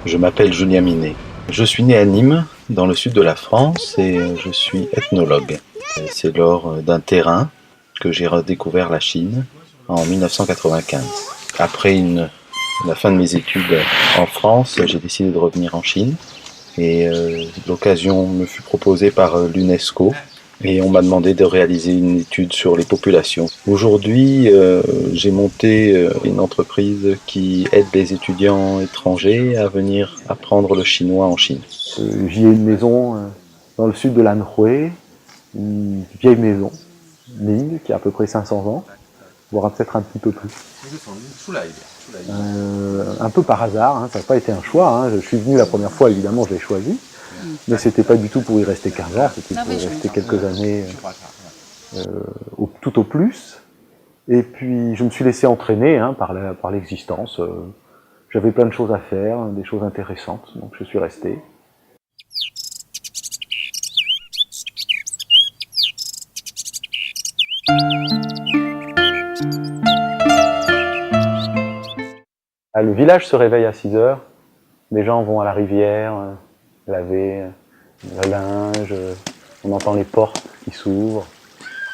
Je m'appelle Julien Minet. Je suis né à Nîmes, dans le sud de la France, et je suis ethnologue. C'est lors d'un terrain que j'ai redécouvert la Chine en 1995. Après la fin de mes études en France, j'ai décidé de revenir en Chine et l'occasion me fut proposée par l'UNESCO et on m'a demandé de réaliser une étude sur les populations. Aujourd'hui, j'ai monté une entreprise qui aide les étudiants étrangers à venir apprendre le chinois en Chine. J'y ai une maison dans le sud de l'Anhui, une vieille maison, Ming, qui a à peu près 500 ans, voire peut-être un petit peu plus. Un peu par hasard, hein, ça n'a pas été un choix. Hein. Je suis venu la première fois, évidemment, je l'ai choisi. Mais c'était pas du tout pour y rester 15 ans, c'était pour y rester quelques années tout au plus. Et puis je me suis laissé entraîner hein, par l'existence. J'avais plein de choses à faire, des choses intéressantes, donc je suis resté. Le village se réveille à 6 heures, les gens vont à la rivière, laver le linge, on entend les portes qui s'ouvrent,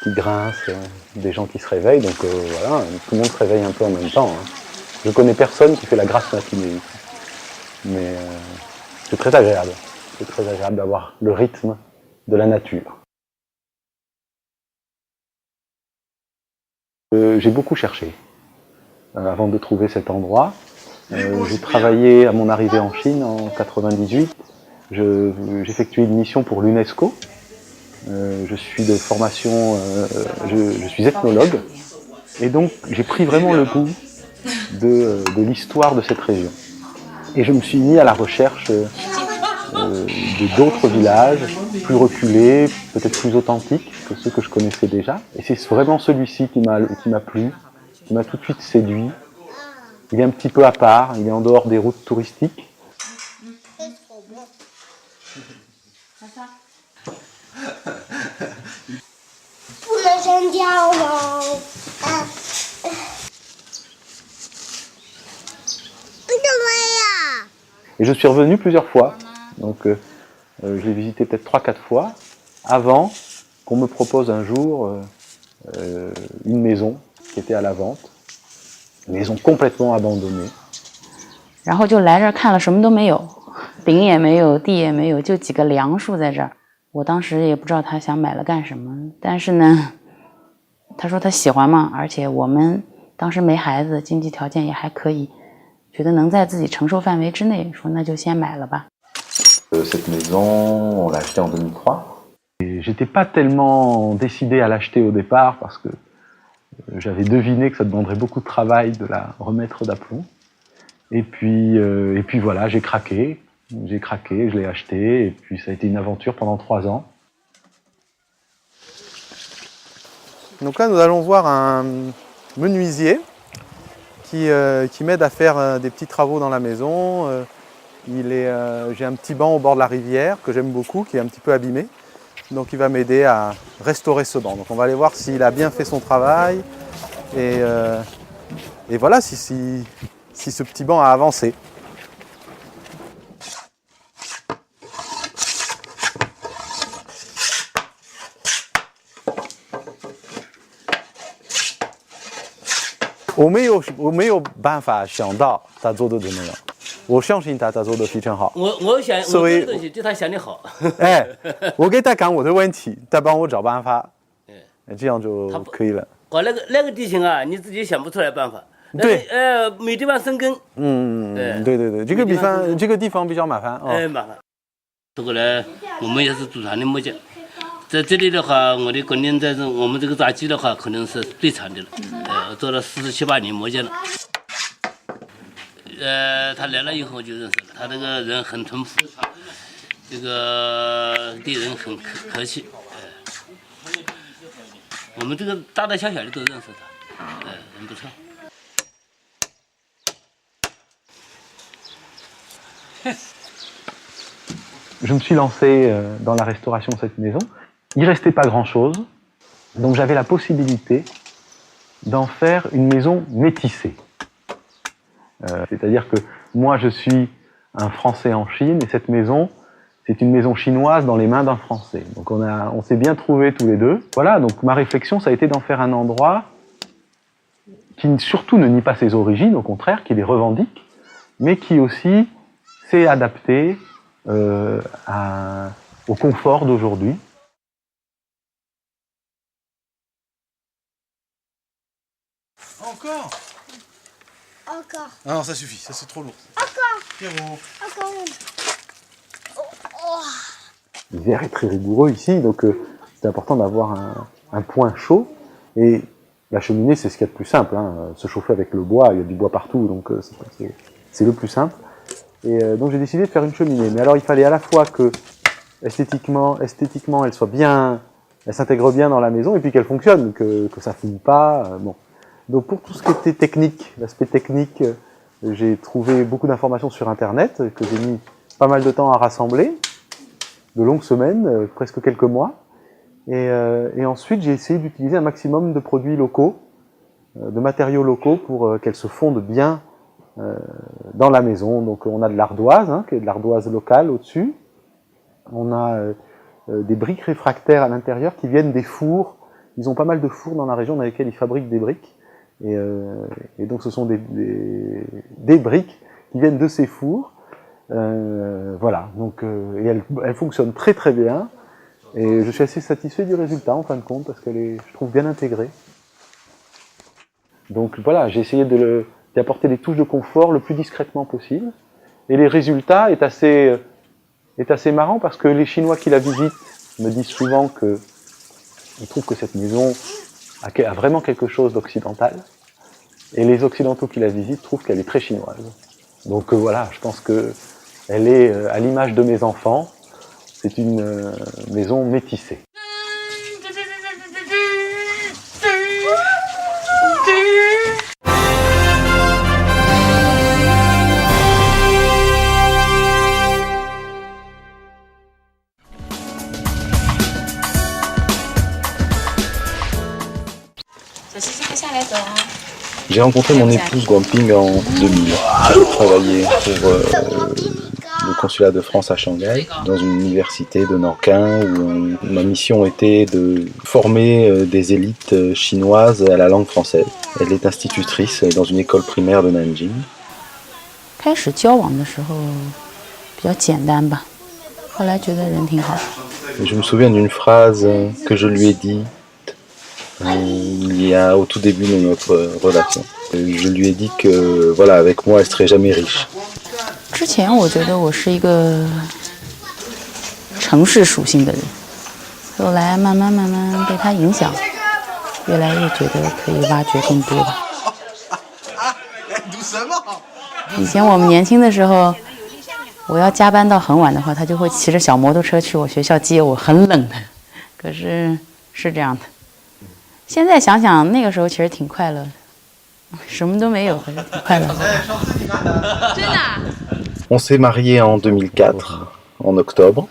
qui grincent, des gens qui se réveillent, donc voilà, tout le monde se réveille un peu en même temps. Hein. Je connais personne qui fait la grasse matinée ici, mais c'est très agréable d'avoir le rythme de la nature. J'ai beaucoup cherché avant de trouver cet endroit. J'ai travaillé à mon arrivée en Chine en 98. J'effectuais une mission pour l'UNESCO. Je suis de formation, je suis ethnologue. Et donc j'ai pris vraiment le goût de l'histoire de cette région. Et je me suis mis à la recherche d'autres villages, plus reculés, peut-être plus authentiques que ceux que je connaissais déjà. Et c'est vraiment celui-ci qui m'a plu, qui m'a tout de suite séduit. Il est un petit peu à part, il est en dehors des routes touristiques. Et je suis revenu plusieurs fois, donc je l'ai visité peut-être 3-4 fois, avant qu'on me propose un jour une maison qui était à la vente. Maison complètement abandonnée. 然后就来这儿看了，什么都没有，饼也没有，地也没有，就几个梁树在这儿。我当时也不知道他想买了干什么，但是呢，他说他喜欢嘛，而且我们当时没孩子，经济条件也还可以，觉得能在自己承受范围之内，说那就先买了吧。Cette maison, on l'a achetée en 2003. J'étais pas tellement décidé à l'acheter au départ parce que j'avais deviné que ça demanderait beaucoup de travail de la remettre d'aplomb. Et puis voilà, j'ai craqué, je l'ai acheté, et puis ça a été une aventure pendant 3 ans. Donc là, nous allons voir un menuisier qui m'aide à faire des petits travaux dans la maison. J'ai un petit banc au bord de la rivière que j'aime beaucoup, qui est un petit peu abîmé. Donc il va m'aider à restaurer ce banc. Donc on va aller voir s'il a bien fait son travail et voilà si ce petit banc a avancé. Je n'ai pas办法想到他做的怎么样。我相信他做的非常好。我想我做的东西就他想的好。哎，我给他讲我的问题，他帮我找办法，这样就可以了。搞那个地形啊，你自己想不出来办法。对，没地方生根。对，这个地方比较麻烦啊。麻烦。这个呢，我们也是祖传的木匠，在这里的话，我的工龄在这，我们这个扎基的话，可能是最长的了。做了47、8年木匠了。他来了以后就认识了，他这个人很淳朴，这个对人很客气，我们这个大大小小的都认识他，人不错。Je me suis lancé dans la restauration de cette maison. Il ne restait pas grand-chose, donc j'avais la possibilité d'en faire une maison métissée. C'est-à-dire que moi je suis un Français en Chine, et cette maison, c'est une maison chinoise dans les mains d'un Français. Donc on s'est bien trouvés tous les deux. Voilà, donc ma réflexion, ça a été d'en faire un endroit qui surtout ne nie pas ses origines, au contraire, qui les revendique, mais qui aussi s'est adapté au confort d'aujourd'hui. Encore? Encore. Ah non, ça suffit, ça c'est trop lourd. Encore. Pierrot. Encore. L'hiver est très rigoureux ici, donc c'est important d'avoir un point chaud. Et la cheminée, c'est ce qu'il y a de plus simple. Hein. Se chauffer avec le bois, il y a du bois partout, donc c'est le plus simple. Et donc j'ai décidé de faire une cheminée. Mais alors il fallait à la fois que esthétiquement elle soit bien, elle s'intègre bien dans la maison, et puis qu'elle fonctionne, que ça fume pas. Bon. Donc pour tout ce qui était technique, l'aspect technique, j'ai trouvé beaucoup d'informations sur Internet, que j'ai mis pas mal de temps à rassembler, de longues semaines, presque quelques mois. Et ensuite, j'ai essayé d'utiliser un maximum de produits locaux, de matériaux locaux pour qu'elles se fondent bien dans la maison. Donc on a de l'ardoise, hein, qui est de l'ardoise locale au-dessus. On a des briques réfractaires à l'intérieur qui viennent des fours. Ils ont pas mal de fours dans la région dans lesquels ils fabriquent des briques. Et donc ce sont des briques qui viennent de ces fours. Voilà, donc et elle fonctionne très très bien. Et je suis assez satisfait du résultat en fin de compte, parce qu'elle est, je trouve, bien intégrée. Donc voilà, j'ai essayé d'y apporter des touches de confort le plus discrètement possible. Et les résultats est assez marrant, parce que les Chinois qui la visitent me disent souvent qu'ils trouvent que cette maison a vraiment quelque chose d'occidental. Et les Occidentaux qui la visitent trouvent qu'elle est très chinoise. Donc voilà, je pense qu'elle est à l'image de mes enfants. C'est une maison métissée. J'ai rencontré mon épouse Guangping en 2000. J'ai travaillé pour le consulat de France à Shanghai, dans une université de Nankin, où ma mission était de former des élites chinoises à la langue française. Elle est institutrice dans une école primaire de Nanjing. 开始交往的时候比较简单吧，后来觉得人挺好。 Je me souviens d'une phrase que je lui ai dite il y a au tout début de notre relation. Je lui ai dit que voilà, avec moi, elle serait jamais riche. 之前我觉得我是一个城市属性的人，后来慢慢被他影响，越来越觉得可以挖掘更多吧。以前我们年轻的时候，我要加班到很晚的话，他就会骑着小摩托车去我学校接我，很冷的。可是是这样的。现在想想，那个时候其实挺快乐的，什么都没有，可是挺快乐的。真的。On s'est mariés en 2004, en octobre.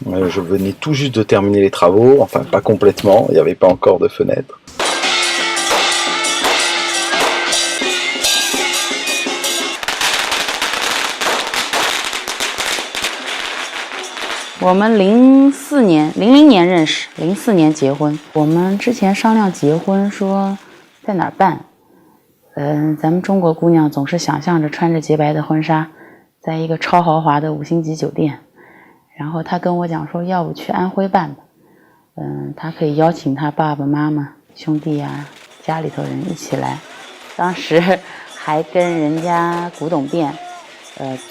Je venais tout juste de terminer les travaux, enfin pas complètement, il n'y avait pas encore de fenêtre. 我们00年认识，04年结婚。我们之前商量结婚，说在哪儿办。咱们中国姑娘总是想象着穿着洁白的婚纱，在一个超豪华的5星级酒店。然后他跟我讲说，要不去安徽办吧。他可以邀请他爸爸妈妈、兄弟啊，家里头人一起来。当时还跟人家古董店，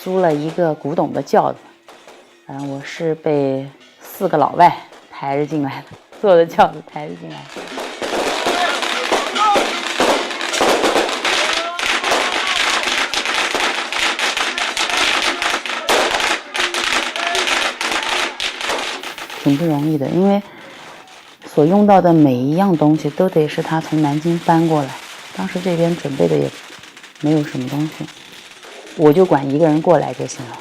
租了一个古董的轿子。我是被4个老外抬着进来的，坐的轿子抬着进来的。挺不容易的，因为所用到的每一样东西都得是他从南京搬过来，当时这边准备的也没有什么东西，我就管一个人过来就行了，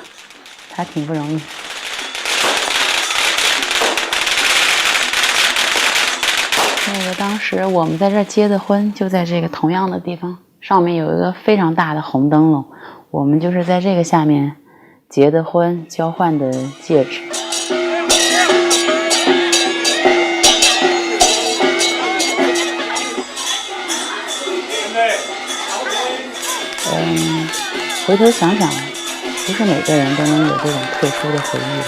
他挺不容易。那个当时我们在这儿结的婚，就在这个同样的地方。上面有一个非常大的红灯笼，我们就是在这个下面结的婚，交换的戒指。回头想想，不是每个人都能有这种特殊的回忆的。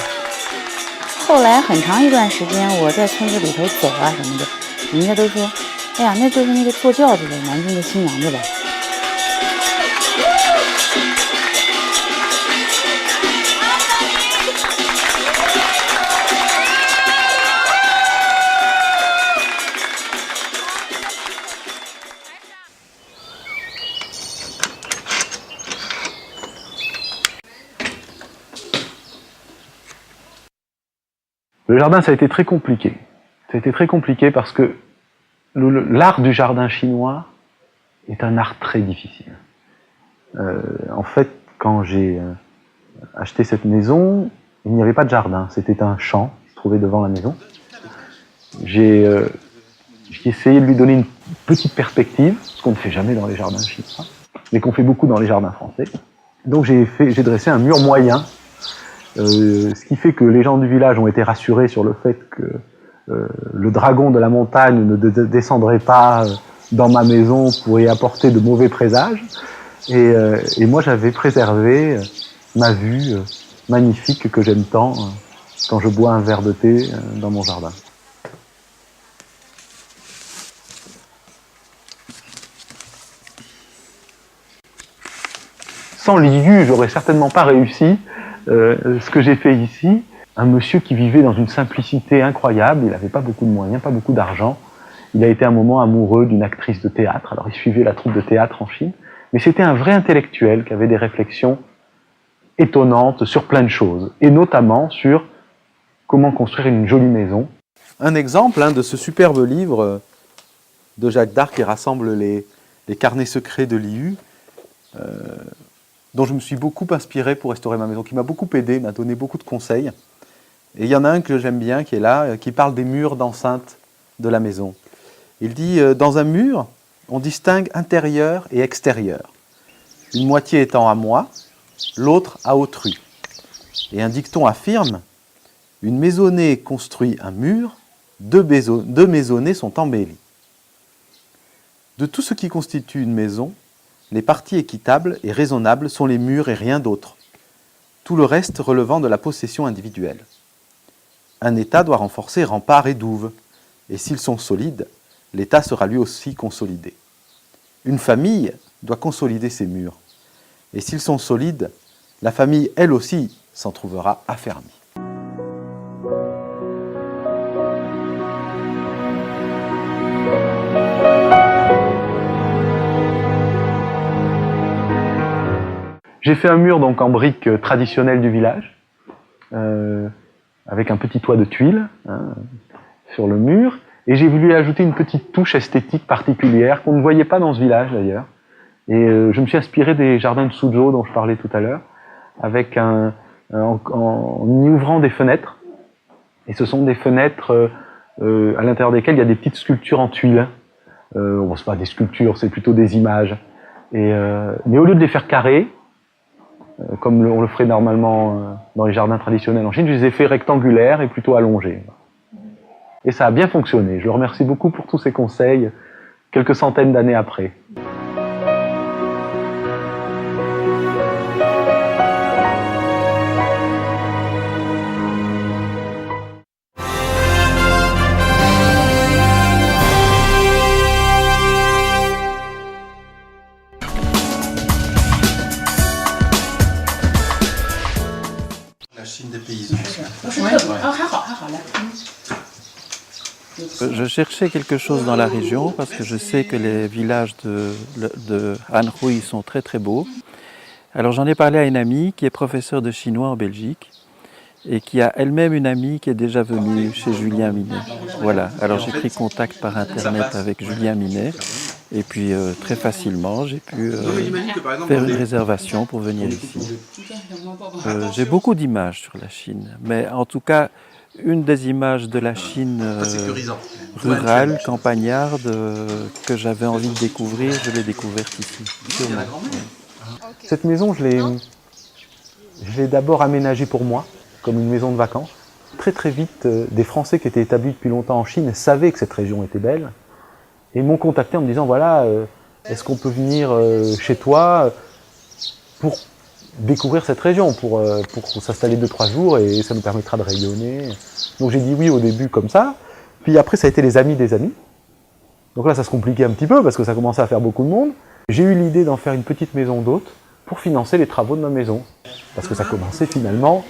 后来很长一段时间，我在村子里头走啊什么的，人家都说：“哎呀，那就是那个坐轿子的南京的新娘子吧。”Le jardin, ça a été très compliqué. Ça a été très compliqué parce que l'art du jardin chinois est un art très difficile. En fait, quand j'ai acheté cette maison, il n'y avait pas de jardin. C'était un champ qui se trouvait devant la maison. J'ai essayé de lui donner une petite perspective, ce qu'on ne fait jamais dans les jardins chinois, mais qu'on fait beaucoup dans les jardins français. Donc j'ai dressé un mur moyen, ce qui fait que les gens du village ont été rassurés sur le fait que le dragon de la montagne ne descendrait pas dans ma maison pour y apporter de mauvais présages. Et moi, j'avais préservé ma vue magnifique que j'aime tant quand je bois un verre de thé dans mon jardin. Sans l'IU, j'aurais certainement pas réussi ce que j'ai fait ici. Un monsieur qui vivait dans une simplicité incroyable, il n'avait pas beaucoup de moyens, pas beaucoup d'argent. Il a été un moment amoureux d'une actrice de théâtre, alors il suivait la troupe de théâtre en Chine. Mais c'était un vrai intellectuel qui avait des réflexions étonnantes sur plein de choses, et notamment sur comment construire une jolie maison. Un exemple de ce superbe livre de Jacques Dard qui rassemble les carnets secrets de l'IU, dont je me suis beaucoup inspiré pour restaurer ma maison, qui m'a beaucoup aidé, m'a donné beaucoup de conseils. Et il y en a un que j'aime bien, qui est là, qui parle des murs d'enceinte de la maison. Il dit, dans un mur, on distingue intérieur et extérieur. Une moitié étant à moi, l'autre à autrui. Et un dicton affirme, une maisonnée construit un mur, deux maisonnées sont embellies. De tout ce qui constitue une maison, les parties équitables et raisonnables sont les murs et rien d'autre. Tout le reste relevant de la possession individuelle. Un État doit renforcer remparts et douves, et s'ils sont solides, l'État sera lui aussi consolidé. Une famille doit consolider ses murs, et s'ils sont solides, la famille elle aussi s'en trouvera affermie. J'ai fait un mur donc en briques traditionnelles du village, avec un petit toit de tuiles sur le mur, et j'ai voulu ajouter une petite touche esthétique particulière qu'on ne voyait pas dans ce village d'ailleurs. Et je me suis inspiré des jardins de Suzhou dont je parlais tout à l'heure, avec en y ouvrant des fenêtres. Et ce sont des fenêtres à l'intérieur desquelles il y a des petites sculptures en tuiles. Bon, c'est pas des sculptures, c'est plutôt des images. Mais au lieu de les faire carrés, comme on le ferait normalement dans les jardins traditionnels en Chine, je les ai fait rectangulaires et plutôt allongés. Et ça a bien fonctionné. Je le remercie beaucoup pour tous ces conseils, quelques centaines d'années après. La Chine des paysans. Je cherchais quelque chose dans la région parce que je sais que les villages de Anhui sont très très beaux. Alors j'en ai parlé à une amie qui est professeure de chinois en Belgique et qui a elle-même une amie qui est déjà venue chez Julien Minet. Voilà, alors j'ai pris contact par internet avec Julien Minet et puis très facilement j'ai pu faire une réservation pour venir ici. J'ai beaucoup d'images sur la Chine, mais en tout cas une des images de la Chine rurale, campagnarde, que j'avais envie de découvrir, je l'ai découverte ici, sûrement. Cette maison, je l'ai d'abord aménagée pour moi, comme une maison de vacances. Très très vite, des Français qui étaient établis depuis longtemps en Chine savaient que cette région était belle et m'ont contacté en me disant voilà, est-ce qu'on peut venir chez toi pour découvrir cette région, pour s'installer 2-3 jours et ça nous permettra de rayonner. Donc j'ai dit oui au début comme ça, puis après ça a été les amis des amis. Donc là ça se compliquait un petit peu parce que ça commençait à faire beaucoup de monde. J'ai eu l'idée d'en faire une petite maison d'hôtes pour financer les travaux de ma maison. Parce que ça commençait finalement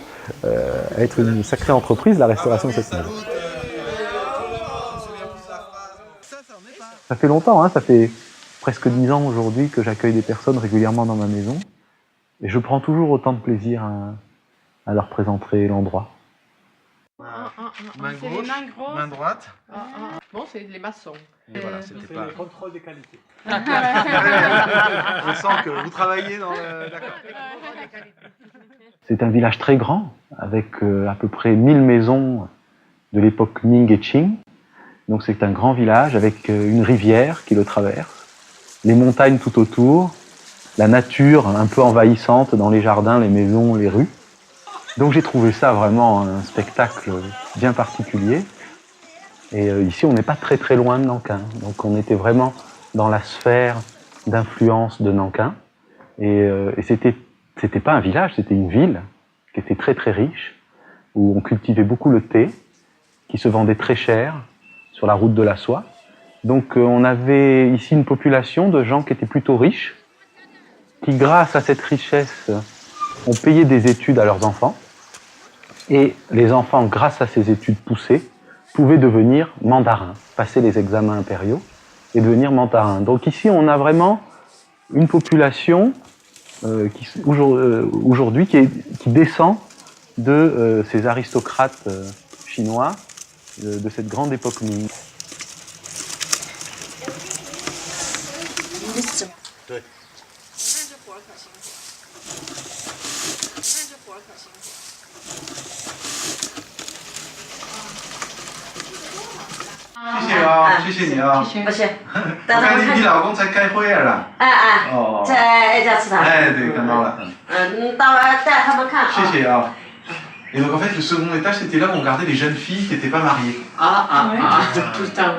à être une sacrée entreprise, la restauration de cette maison. Ça fait longtemps, hein, ça fait presque 10 ans aujourd'hui que j'accueille des personnes régulièrement dans ma maison. Et je prends toujours autant de plaisir à leur présenter l'endroit. Main gauche, main droite. Bon, c'est les maçons. Et voilà, c'était pas... le contrôle des qualités. Je sens que vous travaillez dans le... D'accord. C'est un village très grand, avec à peu près 1000 maisons de l'époque Ming et Qing. Donc c'est un grand village avec une rivière qui le traverse, les montagnes tout autour, la nature un peu envahissante dans les jardins, les maisons, les rues. Donc j'ai trouvé ça vraiment un spectacle bien particulier. Et ici, on n'est pas très très loin de Nankin. Donc on était vraiment dans la sphère d'influence de Nankin. Et c'était pas un village, c'était une ville qui était très très riche, où on cultivait beaucoup le thé, qui se vendait très cher sur la route de la soie. Donc on avait ici une population de gens qui étaient plutôt riches, qui grâce à cette richesse ont payé des études à leurs enfants. Et les enfants, grâce à ces études poussées, pouvaient devenir mandarins, passer les examens impériaux et devenir mandarins. Donc ici, on a vraiment une population aujourd'hui qui descend de ces aristocrates chinois de cette grande époque Ming. Et donc en fait le second étage c'était là où on gardait les jeunes filles qui n'étaient pas mariées. Tout le temps.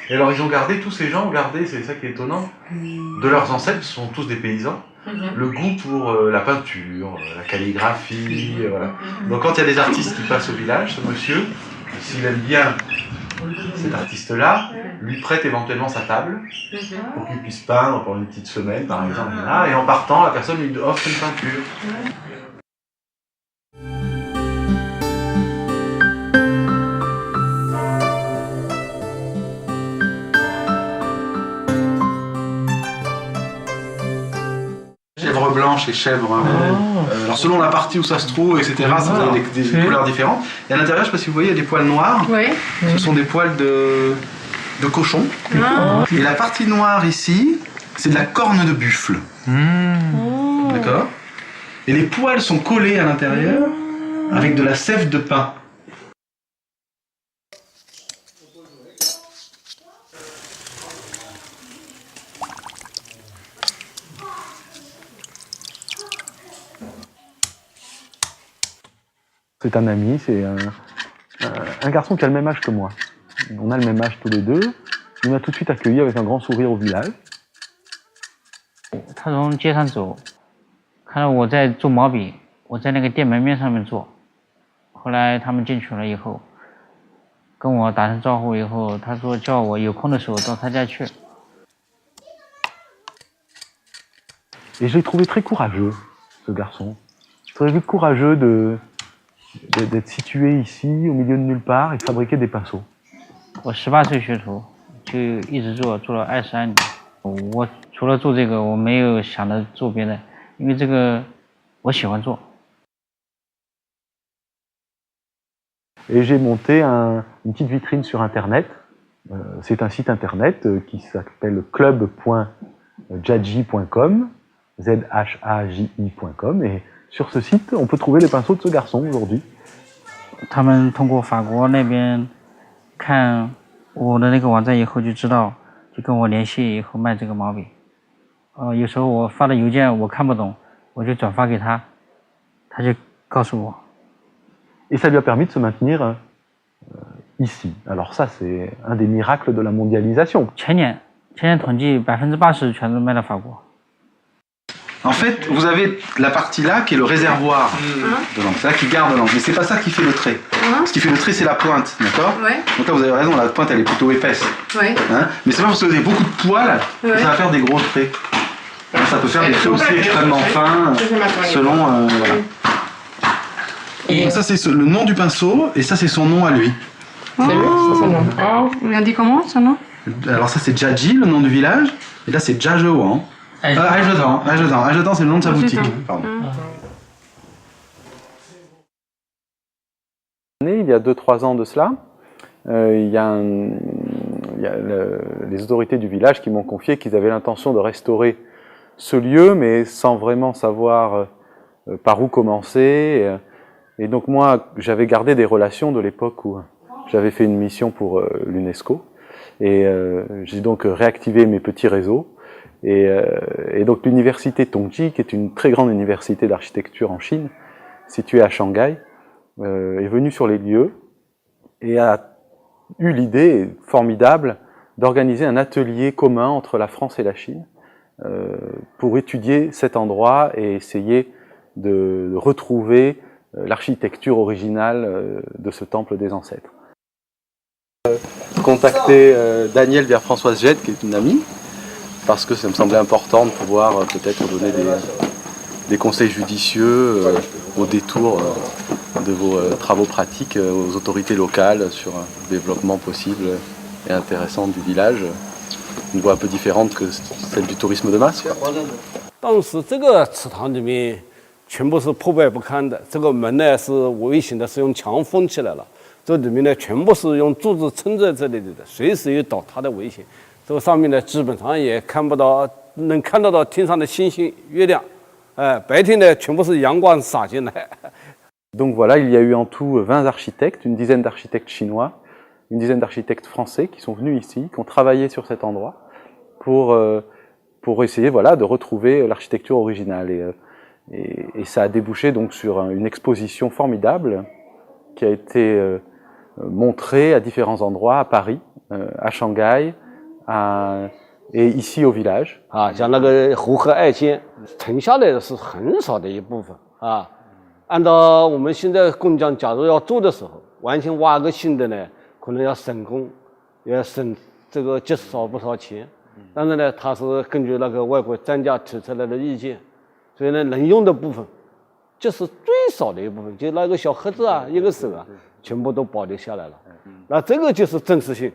Et alors ils ont gardé, tous ces gens ont gardé, c'est ça qui est étonnant, de leurs ancêtres, ce sont tous des paysans, le goût pour la peinture, la calligraphie, voilà. Donc quand il y a des artistes qui passent au village, ce monsieur, s'il aime bien cet artiste-là, lui prête éventuellement sa table pour qu'il puisse peindre pendant une petite semaine par exemple, et en partant, la personne lui offre une peinture. Chèvre blanche et chèvre... alors selon la partie où ça se trouve, etc., ça a des couleurs différentes. Et à l'intérieur, je ne sais pas si vous voyez, il y a des poils noirs. Ce sont des poils de cochon. Et la partie noire ici, c'est de la corne de buffle. D'accord. Et les poils sont collés à l'intérieur avec de la sève de pin. C'est un ami, c'est un garçon qui a le même âge que moi. On a le même âge tous les deux. Il m'a tout de suite accueilli avec un grand sourire au village. 他从街上走，看到我在做毛笔，我在那个电门面上面做。后来他们进群了以后，跟我打声招呼以后，他说叫我有空的时候到他家去。Et je l'ai trouvé très courageux, ce garçon. Très courageux d'être situé ici, au milieu de nulle part, et de fabriquer des pinceaux. 我18岁学徒，就一直做了22年。我除了做这个，我没有想着做别的，因为这个我喜欢做。Et j'ai monté une petite vitrine sur Internet. C'est un site Internet qui s'appelle club.jaji.com. zhaji.com, et sur ce site, on peut trouver les pinceaux de ce garçon aujourd'hui. 他们通过法国那边看我的那个网站以后就知道，就跟我联系以后卖这个毛笔。有时候我发的邮件我看不懂，我就转发给他，他就告诉我。Et ça lui a permis de se maintenir ici. Alors ça, c'est un des miracles de la mondialisation. 前年统计80%全都卖到法国。 En fait, vous avez la partie là qui est le réservoir de l'encre. C'est là qui garde l'encre. Mais c'est pas ça qui fait le trait. Ce qui fait le trait, c'est la pointe, d'accord? Ouais. Donc là, vous avez raison, la pointe, elle est plutôt épaisse. Ouais. Hein, mais c'est pas parce que vous avez beaucoup de poils que ça va faire des gros traits. Ça peut faire des traits aussi extrêmement fins, selon... voilà. Donc ça, c'est le nom du pinceau, et ça, c'est son nom à lui. C'est son nom. Oh, il a dit comment son nom? Alors ça, c'est Jiaji, le nom du village, et là, c'est Jiazhouan. Aizhedan, c'est le nom de sa boutique. Pardon. Il y a 2-3 ans de cela, il y a les autorités du village qui m'ont confié qu'ils avaient l'intention de restaurer ce lieu, mais sans vraiment savoir par où commencer. Et donc moi, j'avais gardé des relations de l'époque où j'avais fait une mission pour l'UNESCO. Et j'ai donc réactivé mes petits réseaux. Et donc l'université Tongji, qui est une très grande université d'architecture en Chine, située à Shanghai, est venue sur les lieux et a eu l'idée formidable d'organiser un atelier commun entre la France et la Chine pour étudier cet endroit et essayer de retrouver l'architecture originale de ce temple des ancêtres. Contacter Daniel Pierre-Françoise Jette, qui est une amie, parce que ça me semblait important de pouvoir peut-être donner des conseils judicieux au détour de vos travaux pratiques aux autorités locales sur un développement possible et intéressant du village. Une voie un peu différente que celle du tourisme de masse. 当时这个祠堂里面全部是破败不堪的，这个门呢是危险的，是用墙封起来了。这里面呢全部是用柱子撑在这里的，随时有倒塌的危险。这个上面呢基本上也看不到，能看得到天上的星星、月亮。白天呢全部是阳光洒进来。Donc voilà, il y a eu en tout 20 architectes, une dizaine d'architectes chinois, une dizaine d'architectes français qui sont venus ici, qui ont travaillé sur cet endroit pour essayer voilà, de retrouver l'architecture originale. Et ça a débouché donc sur une exposition formidable qui a été montrée à différents endroits, à Paris, à Shanghai, et ici au village. 像那个湖河爱间沉下来的是很少的一部分按照我们现在工匠假如要做的时候，完全挖个新的呢，可能要省工，要省这个极少不少钱。但是呢，它是根据那个外国专家提出来的意见，所以呢，能用的部分，就是最少的一部分，就那个小盒子一个手全部都保留下来了。那这个就是真实性，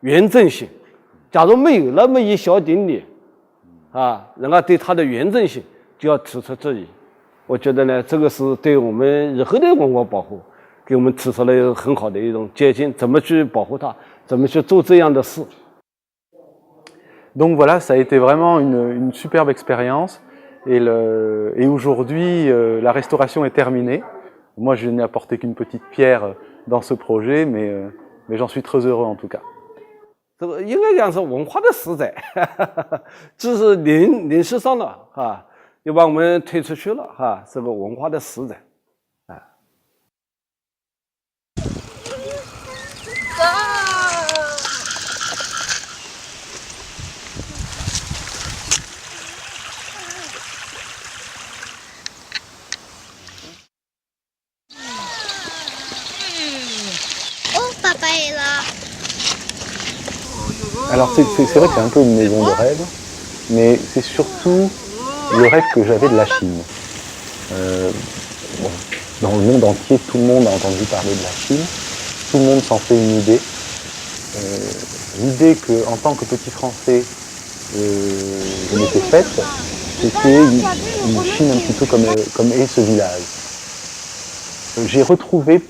原真性。假如没有那么一小点点，人家对它的原真性就要提出质疑。我觉得呢，这个是对我们日后的文化保护，给我们提出了一个很好的一种捷径，怎么去保护它，怎么去做这样的事。Donc voilà, ça a été vraiment une superbe expérience. Et aujourd'hui, la restauration est terminée. Moi, je n'ai apporté qu'une petite pierre dans ce projet, mais j'en suis très heureux en tout cas. 这个应该讲是文化的实在，只是临时上了又把我们推出去了这个文化的实在。Papa est là. Alors c'est vrai que c'est un peu une maison de rêve, mais c'est surtout le rêve que j'avais de la Chine. Dans le monde entier, tout le monde a entendu parler de la Chine, tout le monde s'en fait une idée. L'idée qu'en tant que petit Français, je m'étais faite, c'était une Chine un petit peu comme est ce village. J'ai retrouvé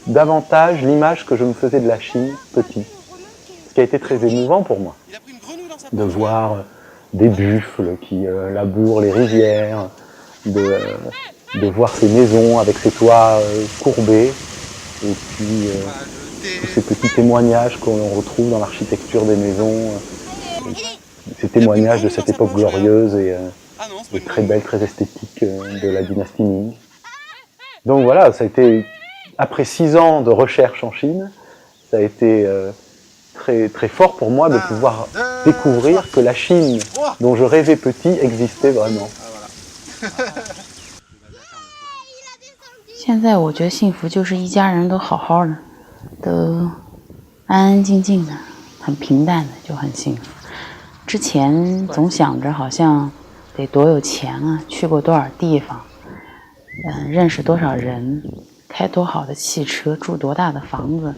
davantage l'image que je me faisais de la Chine petit. Ce qui a été très émouvant pour moi, de voir des buffles qui labourent les rivières, de voir ces maisons avec ces toits courbés, et puis tous ces petits témoignages qu'on retrouve dans l'architecture des maisons, ces témoignages de cette époque glorieuse et très belle, très esthétique de la dynastie Ming. Donc voilà, ça a été, après 6 ans de recherche en Chine, ça a été très, très fort pour moi de pouvoir découvrir que la Chine dont je rêvais petit existait vraiment. 现在我觉得幸福就是一家人都好好的，都安安静静的，很平淡的，就很幸福。之前总想着好像得多有钱啊，去过多少地方，认识多少人，开多好的汽车，住多大的房子，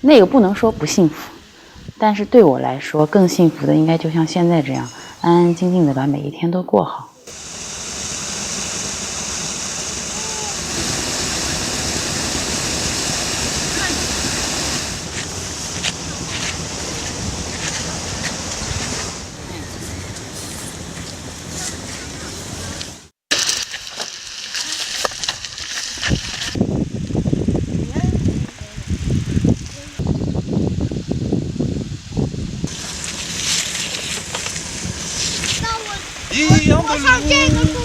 那个不能说不幸福，但是对我来说更幸福的应该就像现在这样，安安静静的把每一天都过好。我想见个